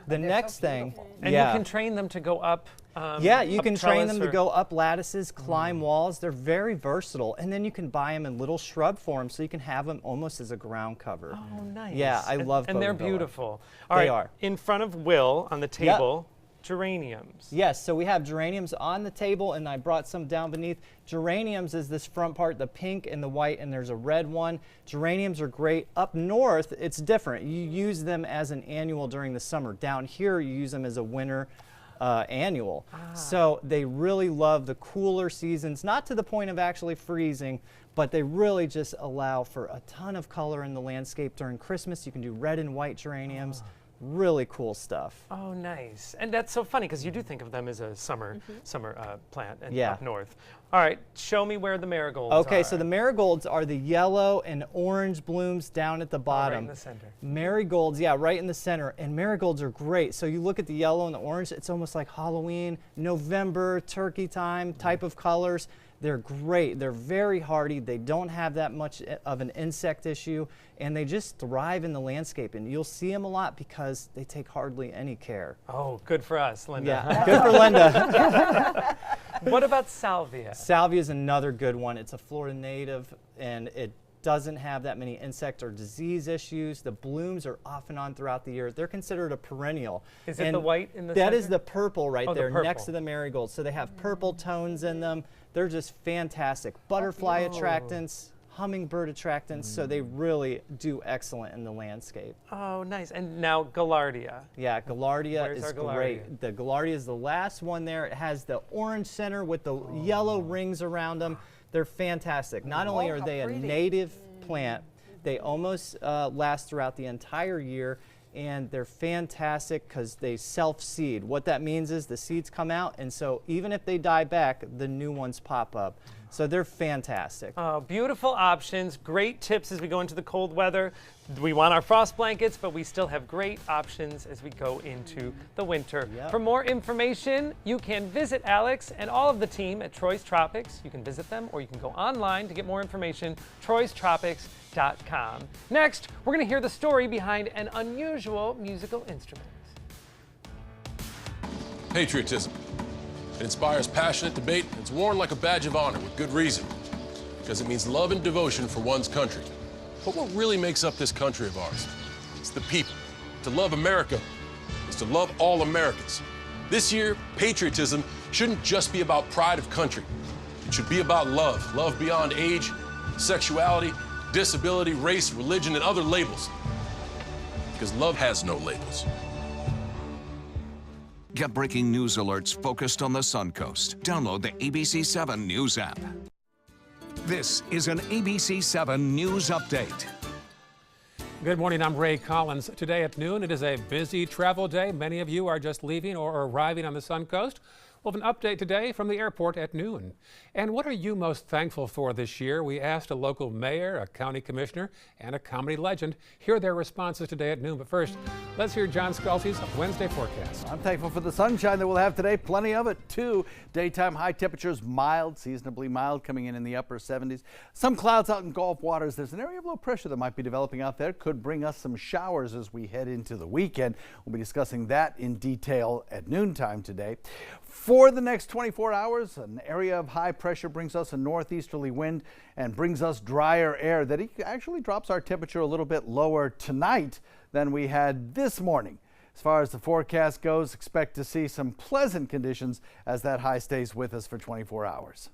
The next thing, and you can train them to go up. Yeah, you can train them to or go up lattices, climb walls. They're very versatile, and then you can buy them in little shrub form, so you can have them almost as a ground cover. Oh, nice. Yeah, I love and they're bougainvillea. beautiful. They are. In front of Will on the table, geraniums. Yes, so we have geraniums on the table, and I brought some down beneath. Geraniums is this front part, the pink and the white, and there's a red one. Geraniums are great. Up north, it's different. You use them as an annual during the summer. Down here, you use them as a winter annual. So they really love the cooler seasons, not to the point of actually freezing, but they really just allow for a ton of color in the landscape. During Christmas, you can do red and white geraniums. Really cool stuff. Oh, nice. And that's so funny because you do think of them as a summer plant and up north. All right, show me where the marigolds are. Okay, so the marigolds are the yellow and orange blooms down at the bottom. Right in the center. Marigolds, yeah, right in the center. And marigolds are great. So you look at the yellow and the orange, it's almost like Halloween, November, turkey time type of colors. They're great. They're very hardy. They don't have that much of an insect issue, and they just thrive in the landscape. And you'll see them a lot because they take hardly any care. Oh, good for us, Linda. Yeah, good for Linda. What about salvia? Salvia is another good one. It's a Florida native, and it doesn't have that many insect or disease issues. The blooms are off and on throughout the year. They're considered a perennial. Is it the white in the center? That is the purple right there the purple. next to the marigold. So they have purple tones in them. They're just fantastic. Butterfly attractants, hummingbird attractants, so they really do excellent in the landscape. Oh, nice. And now Gaillardia. Yeah, Gaillardia Where's our is Gaillardia? great. The Gaillardia is the last one there. It has the orange center with the yellow rings around them. They're fantastic. Not only are they a native plant, they almost last throughout the entire year, and they're fantastic because they self-seed. What that means is the seeds come out, and so even if they die back, the new ones pop up. So they're fantastic. Beautiful options, great tips as we go into the cold weather. We want our frost blankets, but we still have great options as we go into the winter. Yep. For more information, you can visit Alex and all of the team at Troy's Tropics. You can visit them, or you can go online to get more information, troystropics.com. Next, we're going to hear the story behind an unusual musical instrument. Patriotism. It inspires passionate debate. It's worn like a badge of honor with good reason, because it means love and devotion for one's country. But what really makes up this country of ours? It's the people. To love America is to love all Americans. This year, patriotism shouldn't just be about pride of country. It should be about love. Love beyond age, sexuality, disability, race, religion, and other labels. Because love has no labels. Get breaking news alerts focused on the Suncoast. Download the ABC 7 News app. This is an ABC 7 News Update. Good morning, I'm Ray Collins. Today at noon, it is a busy travel day. Many of you are just leaving or arriving on the Suncoast. We'll have an update today from the airport at noon. And what are you most thankful for this year? We asked a local mayor, a county commissioner, and a comedy legend. Hear their responses today at noon. But first, let's hear John Scalzi's Wednesday forecast. I'm thankful for the sunshine that we'll have today. Plenty of it, too. Daytime high temperatures mild, seasonably mild, coming in the upper 70s. Some clouds out in Gulf waters. There's an area of low pressure that might be developing out there. Could bring us some showers as we head into the weekend. We'll be discussing that in detail at noontime today. For the next 24 hours, an area of high pressure brings us a northeasterly wind and brings us drier air that actually drops our temperature a little bit lower tonight than we had this morning. As far as the forecast goes, expect to see some pleasant conditions as that high stays with us for 24 hours.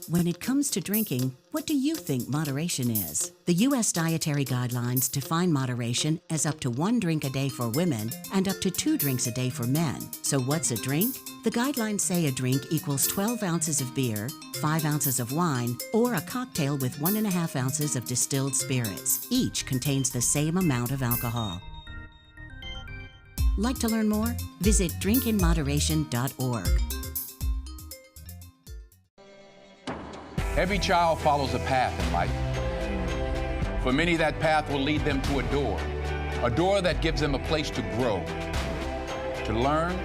When it comes to drinking, what do you think moderation is? The U.S. Dietary Guidelines define moderation as up to 1 drink a day for women and up to 2 drinks a day for men. So what's a drink? The guidelines say a drink equals 12 ounces of beer, 5 ounces of wine, or a cocktail with 1.5 ounces of distilled spirits. Each contains the same amount of alcohol. Like to learn more? Visit drinkinmoderation.org. Every child follows a path in life. For many, that path will lead them to a door that gives them a place to grow, to learn,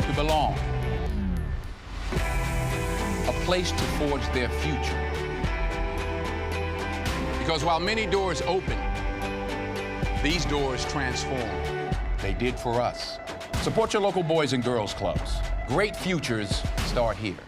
to belong, a place to forge their future. Because while many doors open, these doors transform. They did for us. Support your local Boys and Girls Clubs. Great futures start here.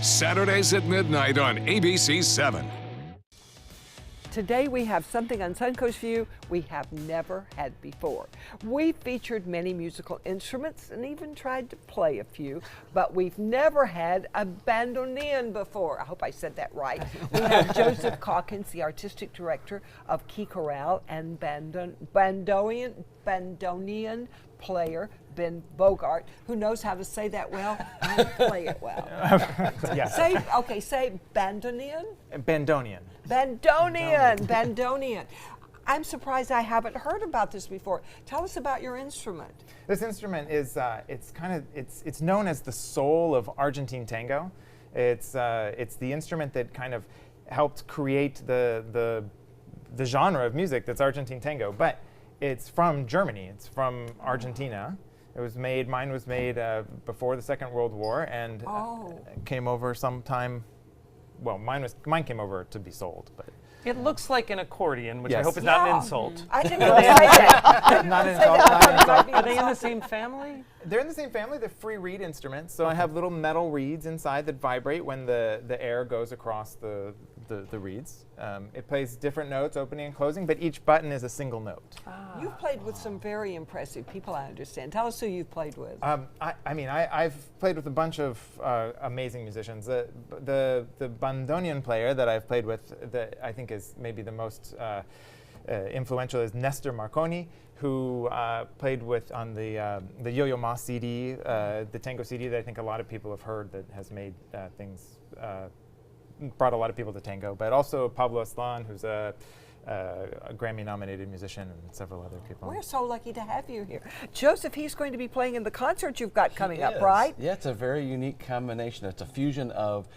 Saturdays at midnight on ABC 7. Today we have something on Suncoast View we have never had before. We featured many musical instruments and even tried to play a few, but we've never had a bandoneon before. I hope I said that right. We have Joseph Calkins, the artistic director of Key Chorale, and bandoneon player Ben Bogart, who knows how to say that well and play it well. Yeah. Say bandoneon? Bandonian. Bandonian. I'm surprised I haven't heard about this before. Tell us about your instrument. This instrument is it's known as the soul of Argentine tango. It's the instrument that kind of helped create the genre of music that's Argentine tango, but it's from Germany. It's from Argentina. Mine was made before the Second World War, and came over sometime. Well, mine came over to be sold, but it looks like an accordion, which I Yes. hope is not an insult. I didn't say that. Not an insult. Are they in the same family? They're in the same family. They're free reed instruments. So I have little metal reeds inside that vibrate when the air goes across the reeds. It plays different notes, opening and closing, but each button is a single note. You've played with some very impressive people, I understand. Tell us who you've played with. I've played with a bunch of amazing musicians. The bandoneon player that I've played with that I think is maybe the most influential is Nestor Marconi, who played with on the Yo-Yo Ma CD, the tango CD that I think a lot of people have heard that has made things, brought a lot of people to tango, but also Pablo Aslan, who's a Grammy-nominated musician, and several other people. We're so lucky to have you here. Joseph, he's going to be playing in the concert you've got coming up, Yes. right? Yeah, it's a very unique combination. It's a fusion of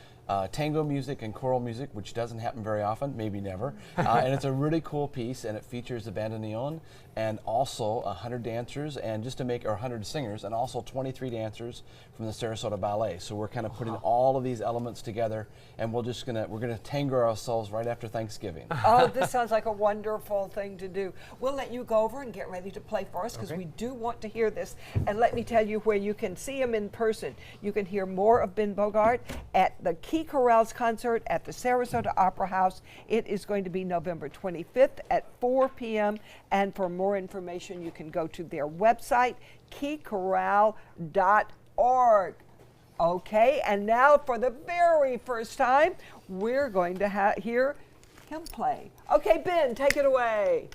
tango music and choral music, which doesn't happen very often, maybe never. And it's a really cool piece, and it features the bandoneon and also 100 dancers, and just to make, or 100 singers, and also 23 dancers from the Sarasota Ballet. So we're kind of putting all of these elements together, and we're gonna tango ourselves right after Thanksgiving. Oh, this sounds like a wonderful thing to do. We'll let you go over and get ready to play for us, because we do want to hear this. And let me tell you where you can see him in person. You can hear more of Ben Bogart at the Key Chorale's concert at the Sarasota Opera House. It is going to be November 25th at 4 p.m. And for more information, you can go to their website, keychorale.org. Okay, and now for the very first time, we're going to hear him play. Okay, Ben, take it away.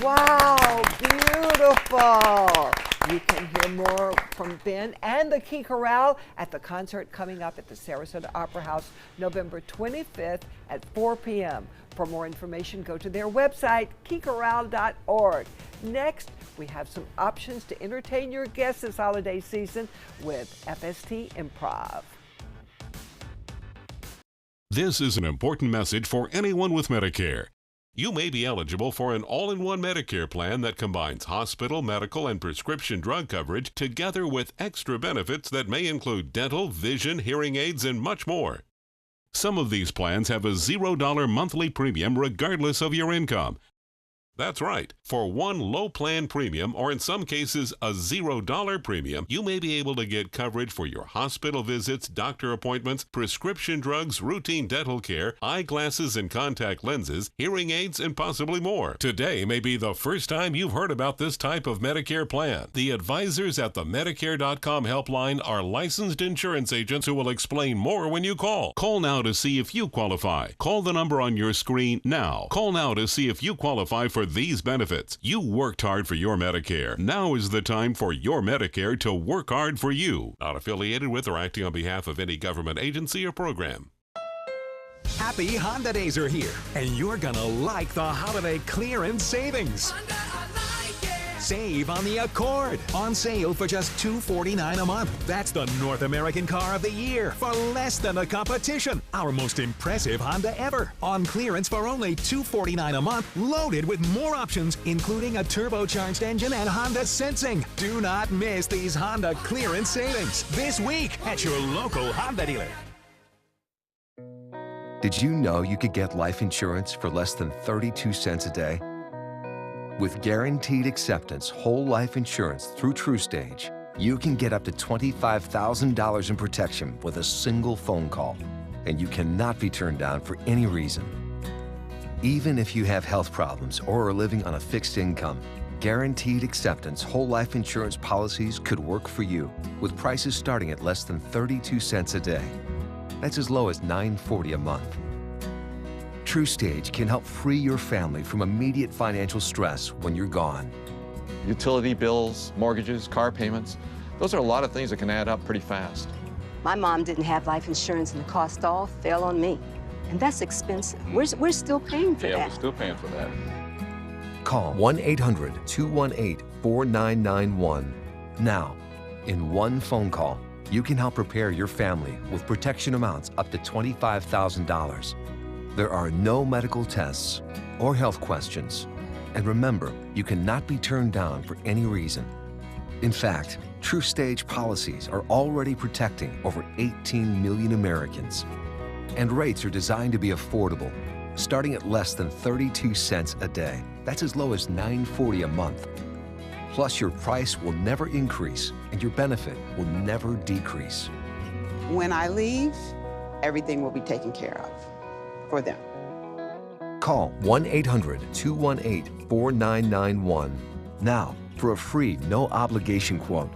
Wow, beautiful. You can hear more from Ben and the Key Chorale at the concert coming up at the Sarasota Opera House November 25th at 4 p.m. For more information, go to their website, keychorale.org. Next, we have some options to entertain your guests this holiday season with FST Improv. This is an important message for anyone with Medicare. You may be eligible for an all-in-one Medicare plan that combines hospital, medical, and prescription drug coverage together with extra benefits that may include dental, vision, hearing aids, and much more. Some of these plans have a $0 monthly premium regardless of your income. That's right. For one low plan premium, or in some cases a $0 premium, you may be able to get coverage for your hospital visits, doctor appointments, prescription drugs, routine dental care, eyeglasses and contact lenses, hearing aids, and possibly more. Today may be the first time you've heard about this type of Medicare plan. The advisors at the Medicare.com helpline are licensed insurance agents who will explain more when you call. Call now to see if you qualify. Call the number on your screen now. Call now to see if you qualify for these benefits. You worked hard for your Medicare. Now is the time for your Medicare to work hard for you. Not affiliated with or acting on behalf of any government agency or program. Happy Honda Days are here, and you're gonna like the holiday clearance savings. Save on the Accord. On sale for just $249 a month. That's the North American car of the year for less than the competition. Our most impressive Honda ever. On clearance for only $249 a month, loaded with more options, including a turbocharged engine and Honda Sensing. Do not miss these Honda clearance savings this week at your local Honda dealer. Did you know you could get life insurance for less than 32 cents a day? With guaranteed acceptance whole life insurance through TrueStage, you can get up to $25,000 in protection with a single phone call, and you cannot be turned down for any reason. Even if you have health problems or are living on a fixed income, guaranteed acceptance whole life insurance policies could work for you with prices starting at less than 32 cents a day. That's as low as $9.40 a month. TrueStage can help free your family from immediate financial stress when you're gone. Utility bills, mortgages, car payments, those are a lot of things that can add up pretty fast. My mom didn't have life insurance and the cost all fell on me. And that's expensive. We're still paying for that. Yeah, we're still paying for that. Call 1-800-218-4991. Now, in one phone call, you can help prepare your family with protection amounts up to $25,000. There are no medical tests or health questions. And remember, you cannot be turned down for any reason. In fact, TrueStage policies are already protecting over 18 million Americans. And rates are designed to be affordable, starting at less than 32 cents a day. That's as low as $9.40 a month. Plus, your price will never increase and your benefit will never decrease. When I leave, everything will be taken care of for them. Call 1-800-218-4991 now for a free, no-obligation quote.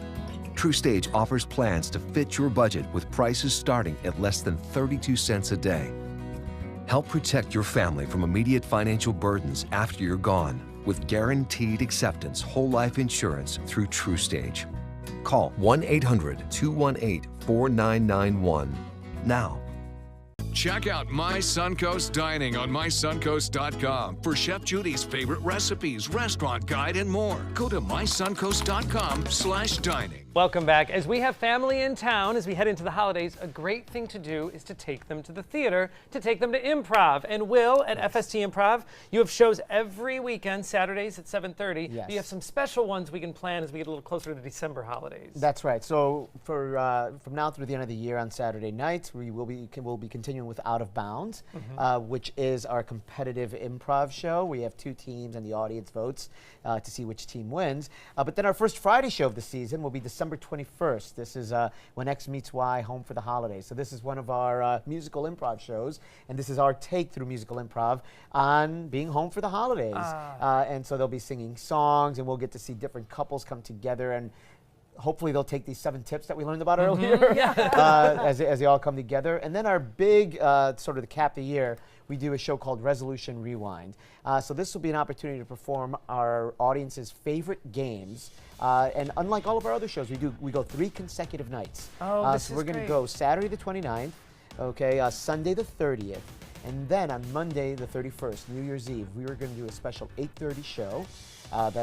TrueStage offers plans to fit your budget with prices starting at less than 32 cents a day. Help protect your family from immediate financial burdens after you're gone with guaranteed acceptance whole life insurance through TrueStage. Call 1-800-218-4991 now. Check out My Suncoast Dining on mysuncoast.com for Chef Judy's favorite recipes, restaurant guide, and more. Go to mysuncoast.com/dining. Welcome back. As we have family in town, as we head into the holidays, a great thing to do is to take them to the theater, to take them to improv. And Will, at FST Improv, you have shows every weekend, Saturdays at 7:30. Yes. You have some special ones we can plan as we get a little closer to the December holidays. That's right. So for from now through the end of the year on Saturday nights, we'll be continuing with Out of Bounds, which is our competitive improv show. We have two teams and the audience votes to see which team wins. But then our first Friday show of the season will be December 21st. This is When X Meets Y, Home for the Holidays. So this is one of our musical improv shows, and this is our take through musical improv on being home for the holidays. And so they'll be singing songs, and we'll get to see different couples come together, and hopefully they'll take these 7 tips that we learned about earlier as they all come together. And then our big sort of the cap of the year, we do a show called Resolution Rewind. So this will be an opportunity to perform our audience's favorite games. And unlike all of our other shows, we go 3 consecutive nights. Oh, so we're going to go Saturday the 29th, okay, Sunday the 30th, and then on Monday the 31st, New Year's Eve, we are going to do a special 8:30 show.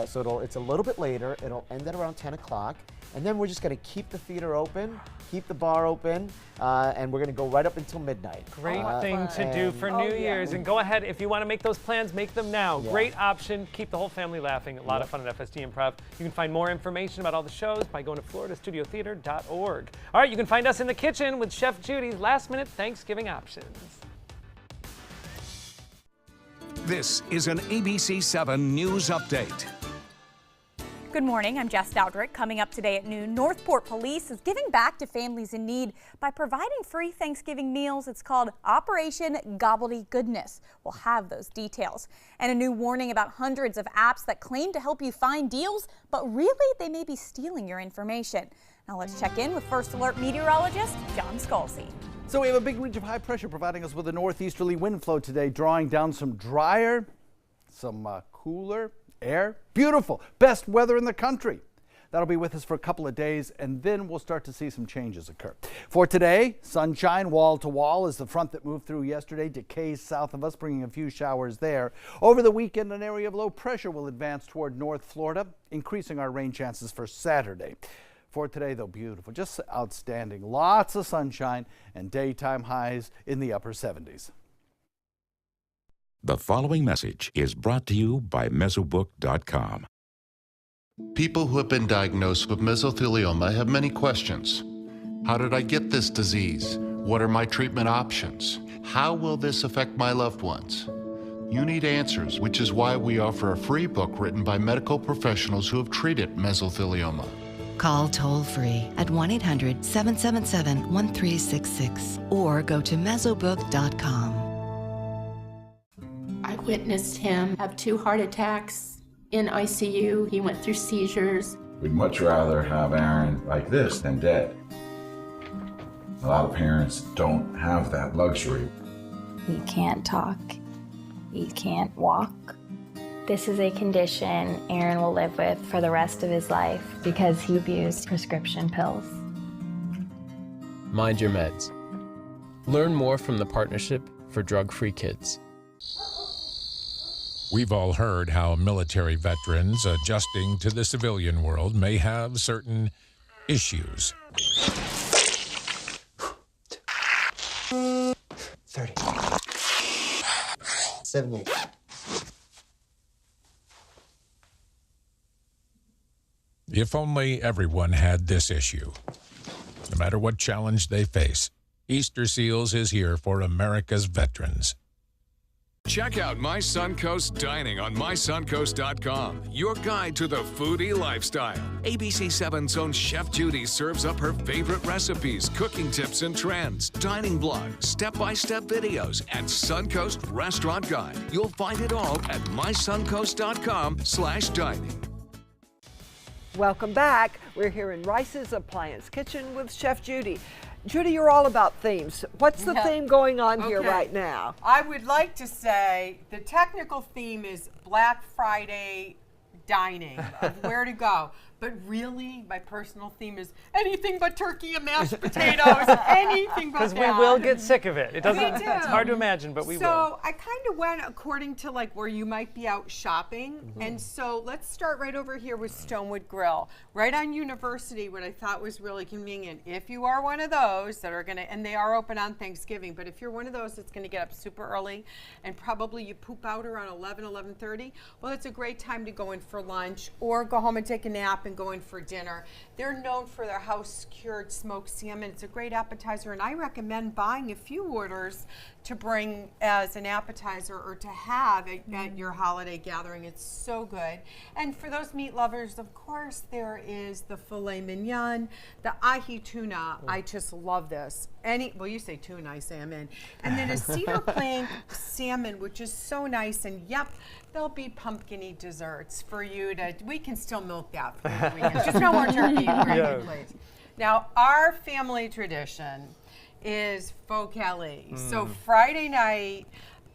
So it's a little bit later. It'll end at around 10 o'clock. And then we're just going to keep the theater open, keep the bar open, and we're going to go right up until midnight. Great thing to do for New Year's. And go ahead, if you want to make those plans, make them now. Yeah. Great option. Keep the whole family laughing. A lot of fun at FSD Improv. You can find more information about all the shows by going to floridastudiotheater.org. All right, you can find us in the kitchen with Chef Judy's last-minute Thanksgiving options. This is an ABC 7 News Update. Good morning, I'm Jess Dowdrick. Coming up today at noon, Northport Police is giving back to families in need by providing free Thanksgiving meals. It's called Operation Gobbledygoodness. We'll have those details. And a new warning about hundreds of apps that claim to help you find deals, but really they may be stealing your information. Now let's check in with First Alert meteorologist John Scalzi. So we have a big ridge of high pressure providing us with a northeasterly wind flow today, drawing down some drier, some cooler air. Beautiful. Best weather in the country. That'll be with us for a couple of days, and then we'll start to see some changes occur. For today, sunshine wall to wall as the front that moved through yesterday decays south of us, bringing a few showers there. Over the weekend, an area of low pressure will advance toward North Florida, increasing our rain chances for Saturday. For today, though, beautiful, just outstanding. Lots of sunshine and daytime highs in the upper 70s. The following message is brought to you by Mesobook.com. People who have been diagnosed with mesothelioma have many questions. How did I get this disease? What are my treatment options? How will this affect my loved ones? You need answers, which is why we offer a free book written by medical professionals who have treated mesothelioma. Call toll-free at 1-800-777-1366 or go to Mesobook.com. I witnessed him have 2 heart attacks in ICU. He went through seizures. We'd much rather have Aaron like this than dead. A lot of parents don't have that luxury. He can't talk. He can't walk. This is a condition Aaron will live with for the rest of his life because he abused prescription pills. Mind your meds. Learn more from the Partnership for Drug-Free Kids. We've all heard how military veterans adjusting to the civilian world may have certain issues. 30. 78. If only everyone had this issue. No matter what challenge they face, Easter Seals is here for America's veterans. Check out My Suncoast Dining on MySuncoast.com, your guide to the foodie lifestyle. ABC 7's own Chef Judy serves up her favorite recipes, cooking tips and trends, dining blogs, step-by-step videos, and Suncoast Restaurant Guide. You'll find it all at MySuncoast.com/dining. Welcome back. We're here in Rice's Appliance Kitchen with Chef Judy. Judy, you're all about themes. What's the theme going on here right now? I would like to say the technical theme is Black Friday dining, of where to go. But really, my personal theme is anything but turkey and mashed potatoes, anything but that. Because we will get sick of it. It doesn't. We do. It's hard to imagine, but we will. So I kind of went according to like where you might be out shopping. And so let's start right over here with Stonewood Grill, right on University, what I thought was really convenient. If you are one of those that are gonna, and they are open on Thanksgiving, but if you're one of those that's gonna get up super early and probably you poop out around 11, 11:30, well, it's a great time to go in for lunch or go home and take a nap and go in for dinner. They're known for their house-cured smoked salmon. It's a great appetizer, and I recommend buying a few orders to bring as an appetizer or to have at your holiday gathering. It's so good. And for those meat lovers, of course, there is the filet mignon, the ahi tuna. I just love this. Well, you say tuna, I say I'm in. And then a cedar plank salmon, which is so nice. And yep, there'll be pumpkin-y desserts for you to, we can still milk that for the weekend. Just no more turkey, please. Now, our family tradition is faux Kelly. So Friday night,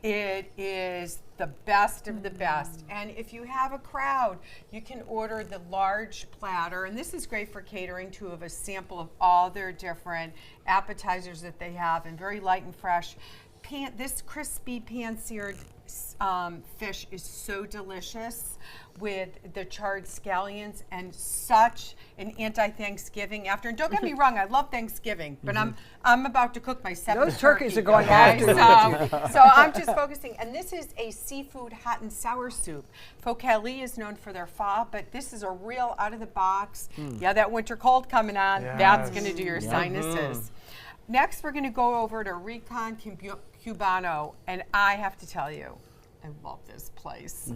It is the best of the best. And if you have a crowd, you can order the large platter. And this is great for catering to have a sample of all their different appetizers that they have, and very light and fresh. This crispy pan-seared fish is so delicious with the charred scallions, and such an anti-Thanksgiving after. And don't get me wrong, I love Thanksgiving, but I'm about to cook my 7th Those turkeys turkey, are going okay? after So I'm just focusing. And this is a seafood hot and sour soup. Focali is known for their pho, but this is a real out of the box. Yeah, that winter cold coming on, that's going to do your sinuses. Next, we're going to go over to Rincon Cubano, and I have to tell you, I love this place.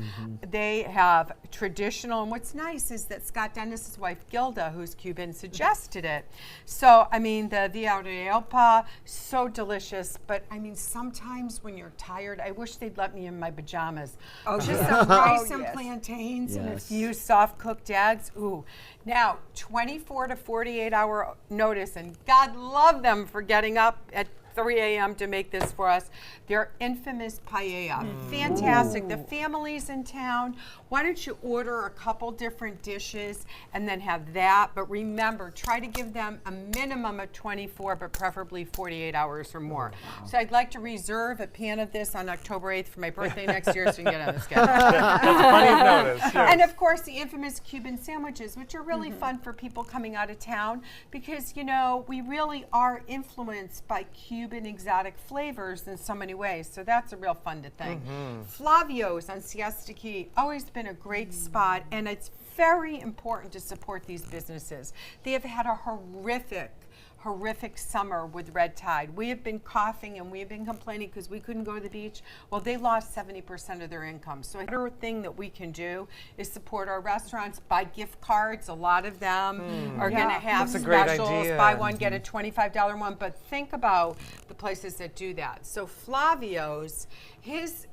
They have traditional, and what's nice is that Scott Dennis's wife, Gilda, who's Cuban, suggested it. So, I mean, the Areopa, so delicious, but I mean, sometimes when you're tired, I wish they'd let me in my pajamas. Just some rice and plantains and a few soft-cooked eggs. Ooh. Now, 24 to 48 hour notice, and God love them for getting up at 3 a.m. to make this for us. Their infamous paella. Fantastic. The family's in town. Why don't you order a couple different dishes and then have that? But remember, try to give them a minimum of 24, but preferably 48 hours or more. So I'd like to reserve a pan of this on October 8th for my birthday next year, so you can get on the schedule. That's plenty of notice. Sure. And of course, the infamous Cuban sandwiches, which are really fun for people coming out of town, because, you know, we really are influenced by Cuban exotic flavors in so many ways. So that's a real fun thing. Flavio's on Siesta Key, always been a great spot, and it's very important to support these businesses. They have had a horrific summer with red tide. We have been coughing and we have been complaining because we couldn't go to the beach. Well, they lost 70% of their income. So another thing that we can do is support our restaurants, buy gift cards. A lot of them are going to have specials. Buy one, get a $25 one. But think about the places that do that. So Flavio's,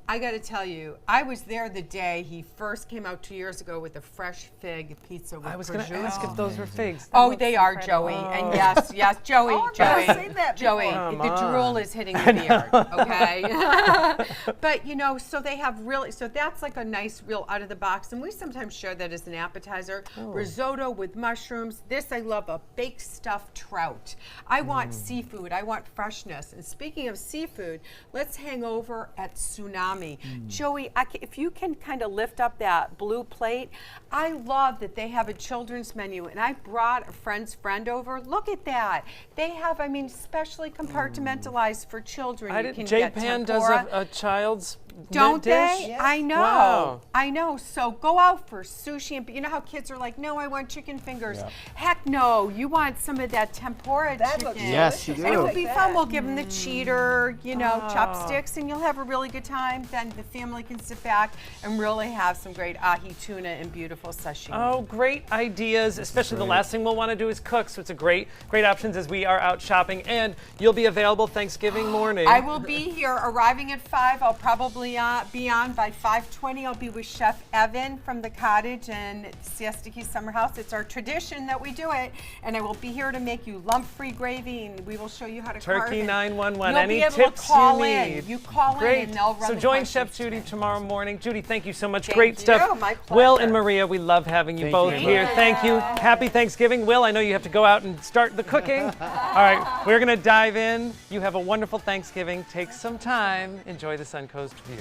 I got to tell you, I was there the day he first came out 2 years ago with a fresh fig pizza with prosciutto. I was going to ask if those were figs. Oh, they are, Joey. And yes, Joey, Joey, the drool is hitting the beard, okay? But, you know, so they have really, so that's like a nice, real out of the box. And we sometimes share that as an appetizer. Risotto with mushrooms. This I love, a baked stuffed trout. I want seafood. I want freshness. And speaking of seafood, let's hang over at Tsunami. Joey, if you can kind of lift up that blue plate, I love that they have a children's menu, and I brought a friend's friend over. Look at that. They have, I mean, specially compartmentalized for children. Japan does a child's Don't dish? they? Yes. I know. Wow. I know. So go out for sushi, and you know how kids are like, no, I want chicken fingers. Heck no, you want some of that tempura chicken. Yes, you do. And it will be fun. We'll give them the cheater, you know, chopsticks, and you'll have a really good time. Then the family can sit back and really have some great ahi tuna and beautiful sashimi. Oh, great ideas, especially the last thing we'll want to do is cook. So it's a great options as we are out shopping, and you'll be available Thanksgiving morning. I will be here arriving at 5. I'll probably be on by 5:20. I'll be with Chef Evan from the cottage and Siesta Key Summer House. It's our tradition that we do it, and I will be here to make you lump-free gravy, and we will show you how to carve Turkey it. 911. You'll Any be able tips to call you in. need? You call Great. in, and they'll run So the join questions Chef Judy tomorrow morning. Judy, thank you so much. Thank Great you. stuff. My Will pleasure. and Maria, we love having you Thank both you. here. Thank you. Happy Thanksgiving. Will, I know you have to go out and start the cooking. All right, we're going to dive in. You have a wonderful Thanksgiving. Take some time. Enjoy the Suncoast view.